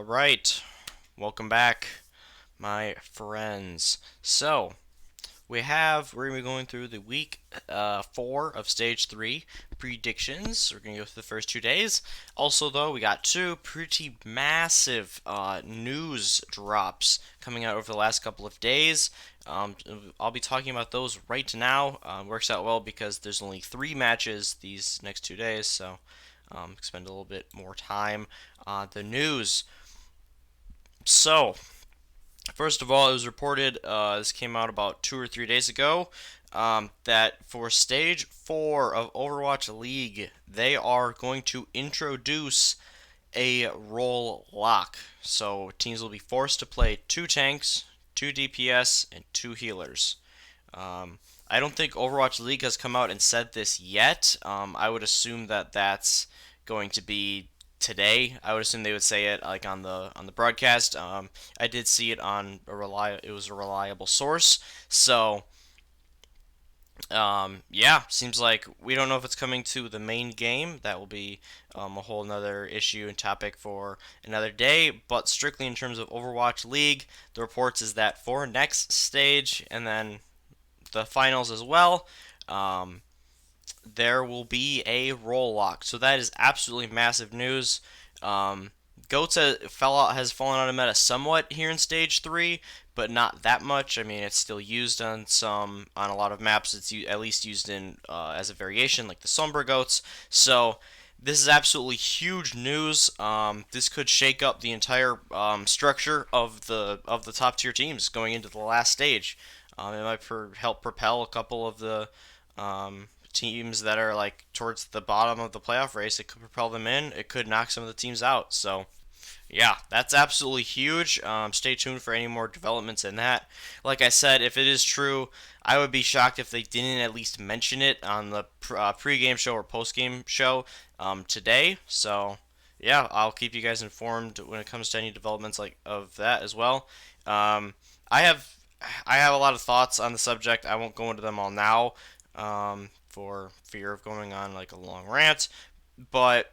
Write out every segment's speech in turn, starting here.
Alright, welcome back, my friends. So, we're going to be going through the week 4 of stage 3 predictions. We're going to go through the first 2 days. Also, though, we got two pretty massive news drops coming out over the last couple of days. I'll be talking about those right now. Works out well because there's only 3 matches these next 2 days, so spend a little bit more time on the news. So, first of all, it was reported, this came out about 2 or 3 days ago, that for Stage 4 of Overwatch League, they are going to introduce a role lock. So, teams will be forced to play 2 tanks, 2 DPS, and 2 healers. I don't think Overwatch League has come out and said this yet. I would assume that that's going to be today. I would assume they would say it like on the broadcast. I did see it on it was a reliable source. So yeah, seems like we don't know if it's coming to the main game. That will be a whole nother issue and topic for another day. But strictly in terms of Overwatch League, the reports is that for next stage and then the finals as well, there will be a role lock. So that is absolutely massive news. Goats has fallen out of meta somewhat here in stage 3, but not that much. I mean, it's still used on a lot of maps. It's at least used in as a variation, like the Sombra Goats. So this is absolutely huge news. This could shake up the entire structure of the top tier teams going into the last stage. It might help propel a couple of the teams that are like towards the bottom of the playoff race. It could propel them in. It could knock some of the teams out. So yeah, that's absolutely huge. Stay tuned for any more developments in that. Like I said, if it is true, I would be shocked if they didn't at least mention it on the pre-game show or post-game show today. So yeah, I'll keep you guys informed when it comes to any developments like of that as well. I have a lot of thoughts on the subject. I won't go into them all now, for fear of going on like a long rant. But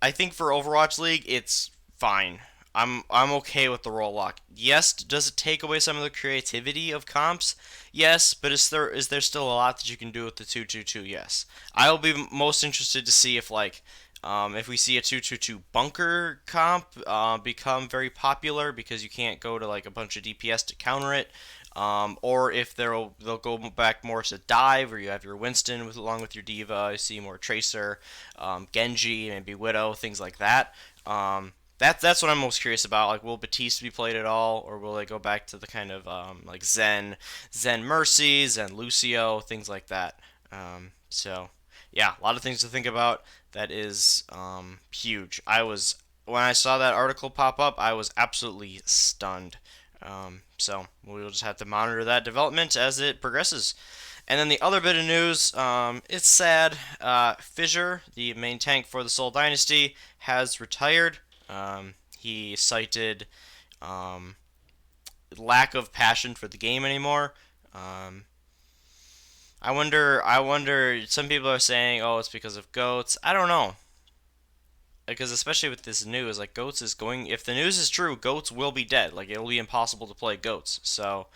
I think for Overwatch League, it's fine. I'm okay with the role lock. Yes, does it take away some of the creativity of comps? Yes, but is there still a lot that you can do with the 2-2-2? Yes. I'll be most interested to see if we see a 2-2-2 bunker comp become very popular because you can't go to like a bunch of DPS to counter it. Or if they'll go back more to dive, where you have your Winston along with your Diva. You see more Tracer, Genji, maybe Widow, things like that. That's what I'm most curious about. Like, will Batiste be played at all, or will they go back to the kind of like Zen Mercy, Zen Lucio, things like that? So yeah, a lot of things to think about. That is huge. When I saw that article pop up, I was absolutely stunned. So we'll just have to monitor that development as it progresses. And then the other bit of news, it's sad. Fissure, the main tank for the Seoul Dynasty, has retired. He cited lack of passion for the game anymore. I wonder. Some people are saying, "Oh, it's because of goats." I don't know, because especially with this news, like goats is going. If the news is true, goats will be dead. Like it'll be impossible to play goats. So,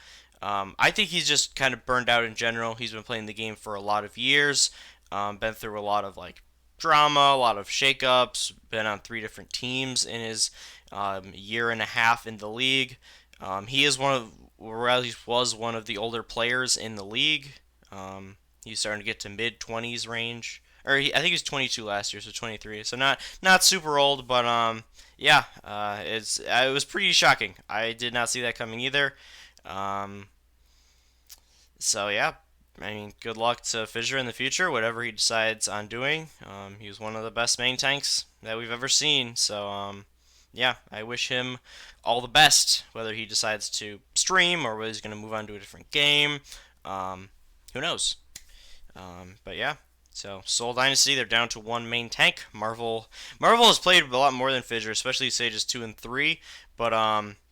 I think he's just kind of burned out in general. He's been playing the game for a lot of years, been through a lot of like drama, a lot of shakeups, been on 3 different teams in his year and a half in the league. He is was one of the older players in the league. He's starting to get to mid 20s range, I think he was 22 last year, so 23. So not super old, but yeah, it was pretty shocking. I did not see that coming either. Um, so yeah, I mean, good luck to Fissure in the future, whatever he decides on doing. He was one of the best main tanks that we've ever seen. So yeah, I wish him all the best, whether he decides to stream or whether he's going to move on to a different game. Who knows? But yeah. So Seoul Dynasty, they're down to 1 main tank. Marvel has played a lot more than Fissure, especially stages 2 and 3. But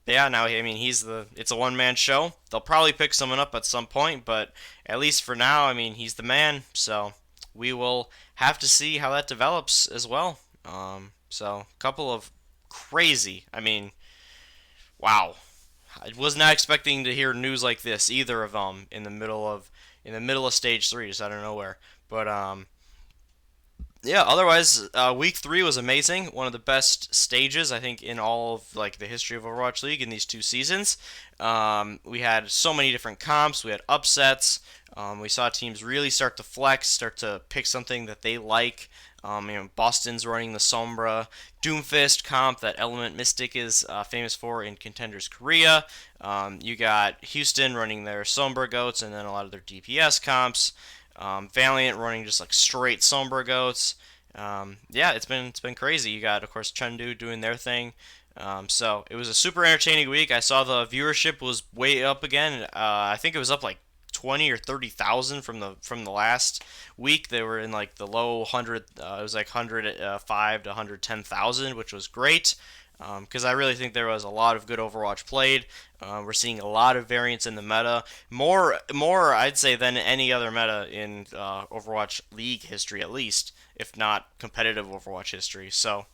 yeah, now I mean it's a 1 man show. They'll probably pick someone up at some point, but at least for now, I mean he's the man. So we will have to see how that develops as well. So a couple of crazy. I mean, wow. I was not expecting to hear news like this, either of them, in the middle of stage three, just out of nowhere. But yeah, otherwise, week three was amazing. One of the best stages, I think, in all of like the history of Overwatch League in these 2 seasons. We had so many different comps. We had upsets. We saw teams really start to flex, start to pick something that they like. Boston's running the Sombra Doomfist comp that Element Mystic is famous for in Contenders Korea. You got Houston running their Sombra Goats and then a lot of their DPS comps. Valiant running just like straight Sombra Goats. Yeah, it's been crazy. You got of course Chengdu doing their thing. So it was a super entertaining week. I saw the viewership was way up again. I think it was up like 20 or 30,000 from the last week. They were in like the low hundred. It was like 105 to 110,000, which was great. Because I really think there was a lot of good Overwatch played. We're seeing a lot of variants in the meta, more I'd say than any other meta in Overwatch League history, at least, if not competitive Overwatch history. So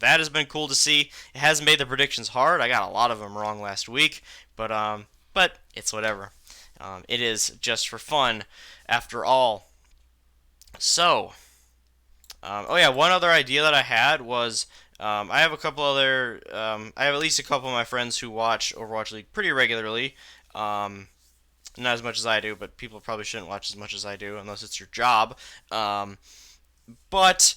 that has been cool to see. It hasn't made the predictions hard. I got a lot of them wrong last week, but it's whatever. It is just for fun, after all. So, oh yeah, one other idea that I had was I have a couple other. I have at least a couple of my friends who watch Overwatch League pretty regularly. Um, Not as much as I do, but people probably shouldn't watch as much as I do unless it's your job. Um, but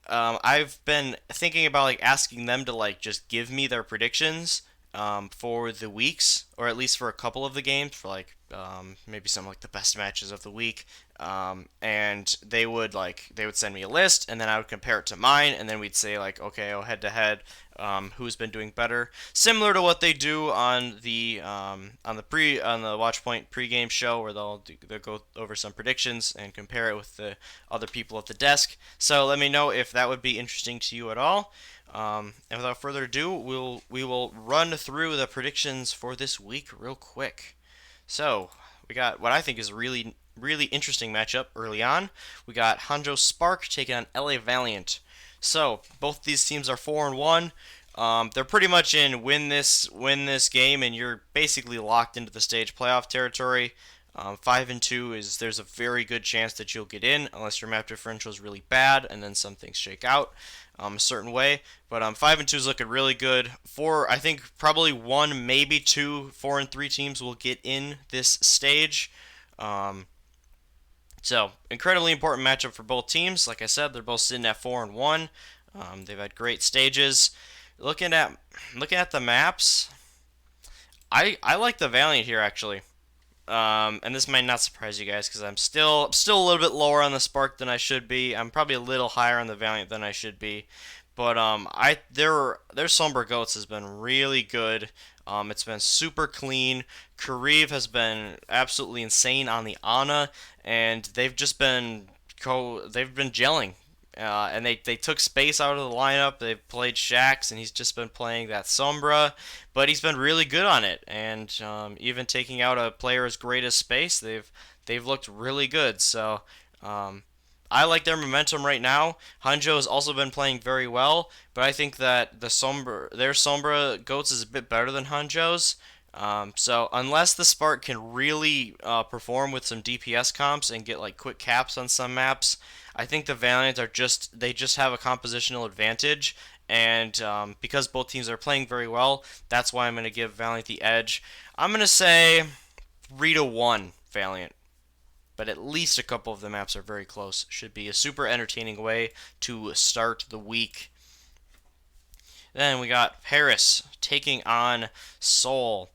I've been thinking about like asking them to like just give me their predictions for the weeks, or at least for a couple of the games, for like maybe some like the best matches of the week. And they would send me a list, and then I would compare it to mine, and then we'd say like, okay, oh, head to head, who's been doing better, similar to what they do on the Watchpoint pregame show, where they'll go over some predictions and compare it with the other people at the desk. So let me know if that would be interesting to you at all. And without further ado, we will run through the predictions for this week real quick. So we got what I think is a really interesting matchup early on. We got Hondros Spark taking on LA Valiant. So both these teams are 4-1. They're pretty much in win this game, and you're basically locked into the stage playoff territory. 5-2 is there's a very good chance that you'll get in, unless your map differential is really bad, and then some things shake out a certain way. But 5-2 is looking really good. I think probably one, maybe two, 4-3 teams will get in this stage. So incredibly important matchup for both teams. Like I said, they're both sitting at 4-1. They've had great stages. Looking at the maps, I like the Valiant here actually. And this might not surprise you guys because I'm still a little bit lower on the Spark than I should be. I'm probably a little higher on the Valiant than I should be. But their Sombra Goats has been really good. It's been super clean. Kariv has been absolutely insane on the Ana, and they've been gelling. And they took space out of the lineup. They've played Shax, and he's just been playing that Sombra, but he's been really good on it. And even taking out a player as great as Space, they've looked really good. So I like their momentum right now. Hanjo has also been playing very well, but I think that their Sombra Goats is a bit better than Hanjo's. So unless the Spark can really perform with some DPS comps and get like quick caps on some maps, I think the Valiant they just have a compositional advantage, and because both teams are playing very well, that's why I'm going to give Valiant the edge. I'm going to say 3-1 Valiant, but at least a couple of the maps are very close. Should be a super entertaining way to start the week. Then we got Paris taking on Seoul.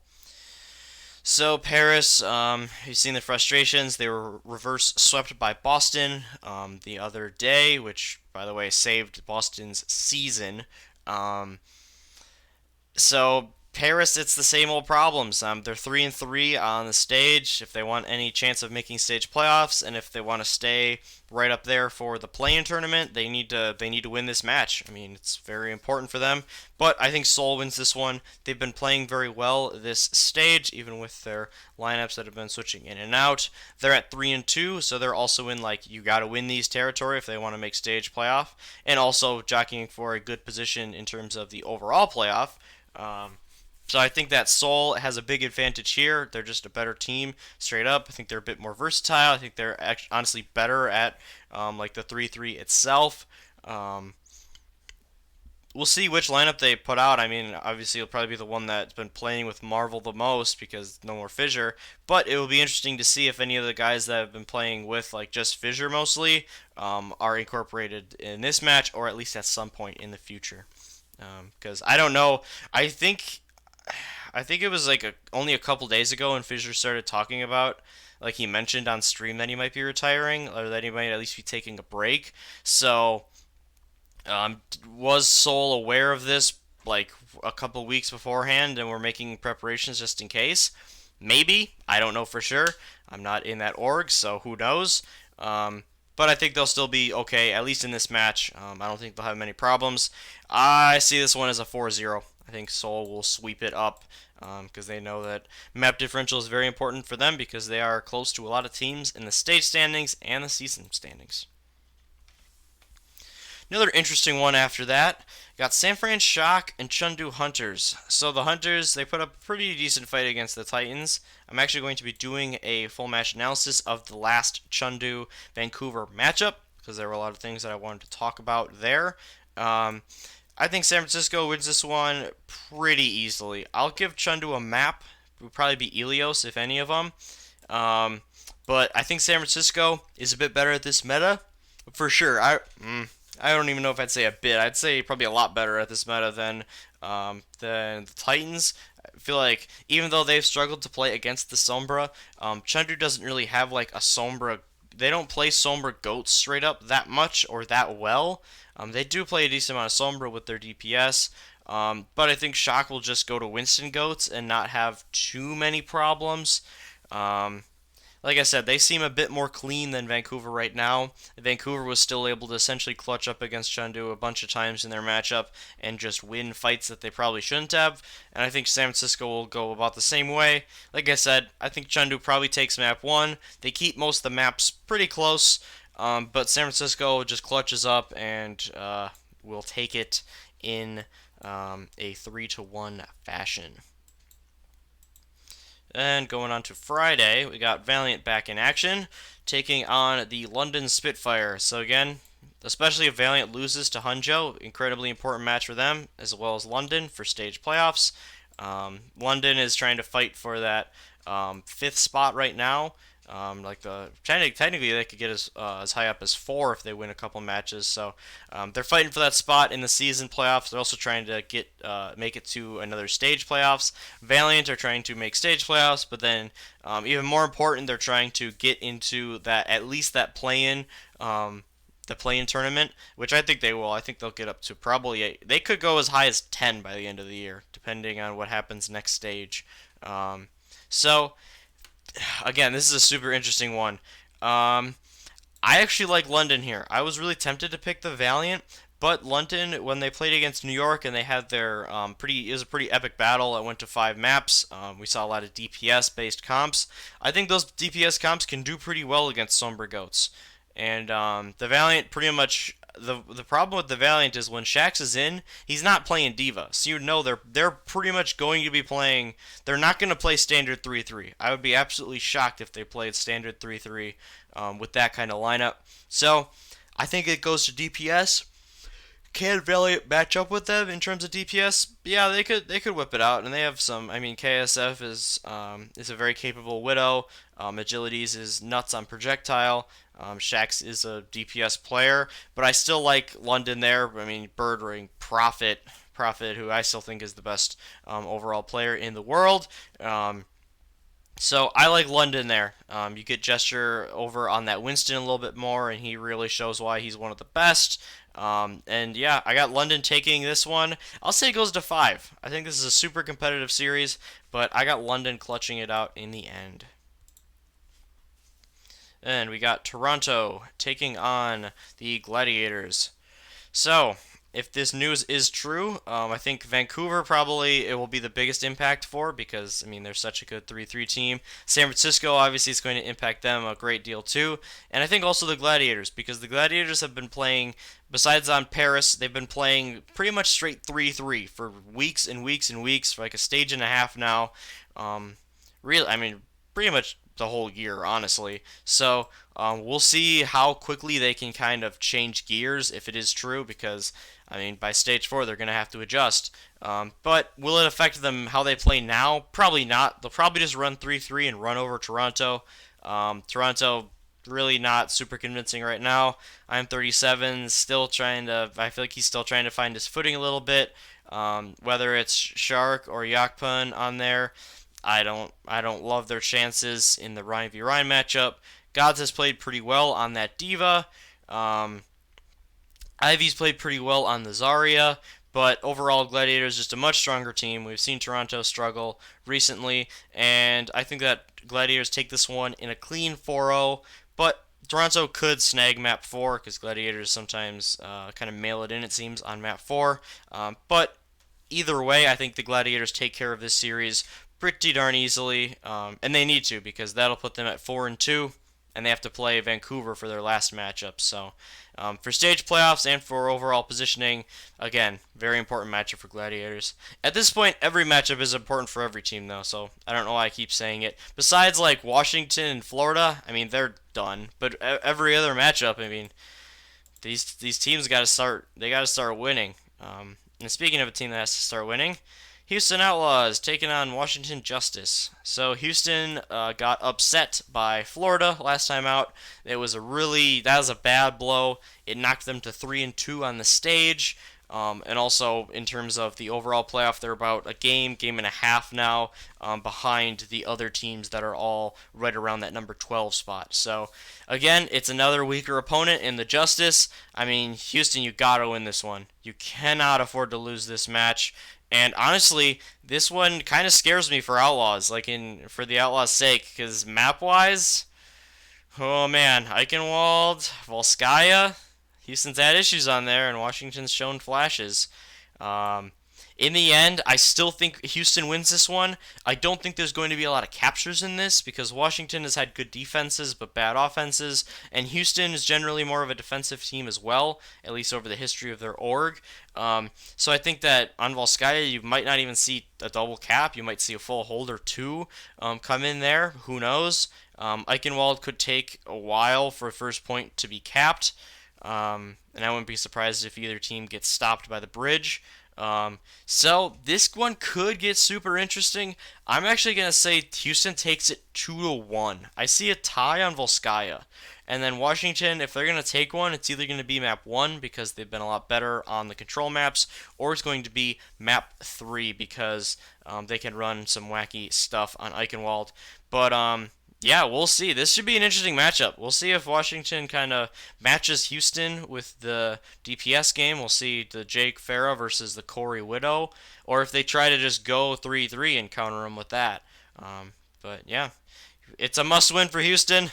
So Paris, you've seen the frustrations. They were reverse swept by Boston the other day, which, by the way, saved Boston's season. So Paris, it's the same old problems. They're 3-3 on the stage. If they want any chance of making stage playoffs, and if they want to stay right up there for the play-in tournament, they need to win this match. I mean, it's very important for them. But I think Seoul wins this one. They've been playing very well this stage, even with their lineups that have been switching in and out. They're at 3-2, so they're also in like you got to win these territory if they want to make stage playoff, and also jockeying for a good position in terms of the overall playoff. So I think that Seoul has a big advantage here. They're just a better team, straight up. I think they're a bit more versatile. I think they're honestly better at like the 3-3 itself. Um, we'll see which lineup they put out. I mean, obviously it'll probably be the one that's been playing with Marvel the most because no more Fissure. But it will be interesting to see if any of the guys that have been playing with like just Fissure mostly are incorporated in this match, or at least at some point in the future. Because I don't know. I think it was like only a couple days ago when Fissure started talking about, like he mentioned on stream that he might be retiring or that he might at least be taking a break. So, was Seoul aware of this like a couple weeks beforehand and were making preparations just in case? Maybe. I don't know for sure. I'm not in that org, so who knows? But I think they'll still be okay, at least in this match. I don't think they'll have many problems. I see this one as a 4-0. I think Seoul will sweep it up because they know that map differential is very important for them because they are close to a lot of teams in the stage standings and the season standings. Another interesting one after that, got San Fran Shock and Chengdu Hunters. So the Hunters, they put up a pretty decent fight against the Titans. I'm actually going to be doing a full match analysis of the last Chengdu Vancouver matchup because there were a lot of things that I wanted to talk about there. I think San Francisco wins this one pretty easily. I'll give Chengdu a map. It would probably be Ilios, if any of them. But I think San Francisco is a bit better at this meta, for sure. I don't even know if I'd say a bit. I'd say probably a lot better at this meta than the Titans. I feel like even though they've struggled to play against the Sombra, Chengdu doesn't really have like a Sombra. They don't play Sombra Goats straight up that much or that well. They do play a decent amount of Sombra with their DPS, but I think Shock will just go to Winston Goats and not have too many problems. Um, like I said, they seem a bit more clean than Vancouver right now. Vancouver was still able to essentially clutch up against Chengdu a bunch of times in their matchup and just win fights that they probably shouldn't have. And I think San Francisco will go about the same way. Like I said, I think Chengdu probably takes map 1. They keep most of the maps pretty close, but San Francisco just clutches up and will take it in a 3-1 fashion. And going on to Friday, we got Valiant back in action, taking on the London Spitfire. So again, especially if Valiant loses to Hondros, incredibly important match for them, as well as London for stage playoffs. London is trying to fight for that 5th spot right now. Technically they could get as high up as 4 if they win a couple matches. So they're fighting for that spot in the season playoffs. They're also trying to make it to another stage playoffs. Valiant are trying to make stage playoffs, but then even more important, they're trying to get into that at least that play-in. The play-in tournament, which I think they will. I think they'll get up to probably 8. They could go as high as 10 by the end of the year, depending on what happens next stage. So again, this is a super interesting one. I actually like London here. I was really tempted to pick the Valiant, but London, when they played against New York and they had their it was a pretty epic battle. It went to 5 maps. We saw a lot of DPS-based comps. I think those DPS comps can do pretty well against Sombra Goats. And the Valiant pretty much the problem with the Valiant is when Shax is in, he's not playing D.Va. So you know they're pretty much going to be playing. They're not going to play standard 3-3. I would be absolutely shocked if they played standard 3-3 with that kind of lineup. So I think it goes to DPS. Can Valiant match up with them in terms of DPS? Yeah, they could whip it out, and they have some. I mean, KSF is a very capable Widow. Agilities is nuts on projectile. Shax is a DPS player, but I still like London there. I mean, Birdring, Prophet, who I still think is the best overall player in the world. So I like London there. You get Gesture over on that Winston a little bit more, and he really shows why he's one of the best. And yeah, I got London taking this one. I'll say it goes to 5. I think this is a super competitive series, but I got London clutching it out in the end. And we got Toronto taking on the Gladiators. So, if this news is true, I think Vancouver probably it will be the biggest impact for because I mean they're such a good 3-3 team. San Francisco obviously is going to impact them a great deal too, and I think also the Gladiators because the Gladiators have been playing besides on Paris, they've been playing pretty much straight 3-3 for weeks and weeks and weeks for like a stage and a half now. Really, I mean pretty much the whole year, honestly. So we'll see how quickly they can kind of change gears if it is true, because I mean by stage 4 they're going to have to adjust. But will it affect them how they play now? Probably not. They'll probably just run 3-3 and run over Toronto. Toronto really not super convincing right now. I'm 37, still trying to. I feel like he's still trying to find his footing a little bit. Whether it's Shark or Yakpun on there, I don't love their chances in the Ryan v Ryan matchup. Gods has played pretty well on that Diva. Um, Ivy's played pretty well on the Zarya, but overall Gladiators just a much stronger team. We've seen Toronto struggle recently, and I think that Gladiators take this one in a clean 4-0, but Toronto could snag map 4 because Gladiators sometimes kind of mail it in, it seems, on map 4. But either way, I think the Gladiators take care of this series pretty darn easily, and they need to because that'll put them at 4-2, and they have to play Vancouver for their last matchup. So, for stage playoffs and for overall positioning, again, very important matchup for Gladiators. At this point, every matchup is important for every team, though. So I don't know why I keep saying it. Besides, like Washington and Florida, I mean they're done. But every other matchup, I mean, these teams got to start. They got to start winning. And speaking of a team that has to start winning, Houston Outlaws taking on Washington Justice. So Houston got upset by Florida last time out. That was a bad blow. It knocked them to 3-2 on the stage. And also in terms of the overall playoff, they're about a game and a half now behind the other teams that are all right around that number 12 spot. So again, it's another weaker opponent in the Justice. I mean, Houston, you gotta win this one. You cannot afford to lose this match. And honestly, this one kind of scares me for Outlaws, for the Outlaws' sake, because map-wise, oh man, Eichenwald, Volskaya, Houston's had issues on there, and Washington's shown flashes. In the end, I still think Houston wins this one. I don't think there's going to be a lot of captures in this because Washington has had good defenses but bad offenses, and Houston is generally more of a defensive team as well, at least over the history of their org. So I think that on Volskaya, you might not even see a double cap. You might see a full hold or two come in there. Who knows? Eichenwald could take a while for first point to be capped, and I wouldn't be surprised if either team gets stopped by the bridge. So this one could get super interesting. I'm actually gonna say Houston takes it 2-1. I see a tie on Volskaya, and then Washington, if they're gonna take one, it's either gonna be map 1 because they've been a lot better on the control maps, or it's going to be map 3 because they can run some wacky stuff on Eichenwald. But yeah, we'll see. This should be an interesting matchup. We'll see if Washington kind of matches Houston with the DPS game. We'll see the Jake Farah versus the Corey Widow, or if they try to just go 3-3 and counter them with that. But yeah, it's a must-win for Houston.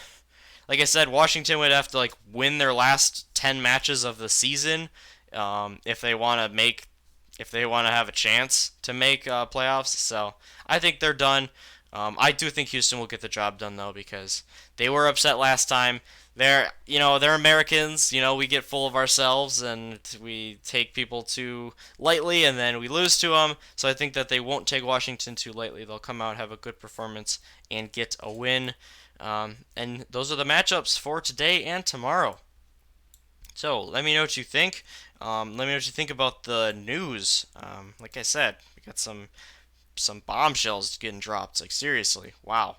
Like I said, Washington would have to win their last 10 matches of the season if they want to have a chance to make playoffs. So I think they're done. I do think Houston will get the job done though because they were upset last time. They're Americans. We get full of ourselves and we take people too lightly, and then we lose to them. So I think that they won't take Washington too lightly. They'll come out, have a good performance, and get a win. And those are the matchups for today and tomorrow. So let me know what you think. Let me know what you think about the news. Like I said, we got some bombshells getting dropped. Seriously, wow.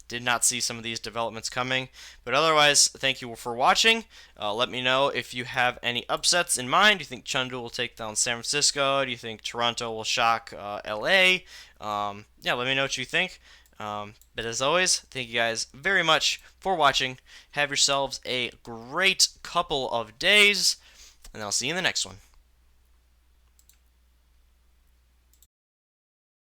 Did not see some of these developments coming. But otherwise, thank you for watching. Let me know if you have any upsets in mind. Do you think Chengdu will take down San Francisco? Do you think Toronto will shock LA? Yeah, let me know what you think. But as always, thank you guys very much for watching. Have yourselves a great couple of days, and I'll see you in the next one.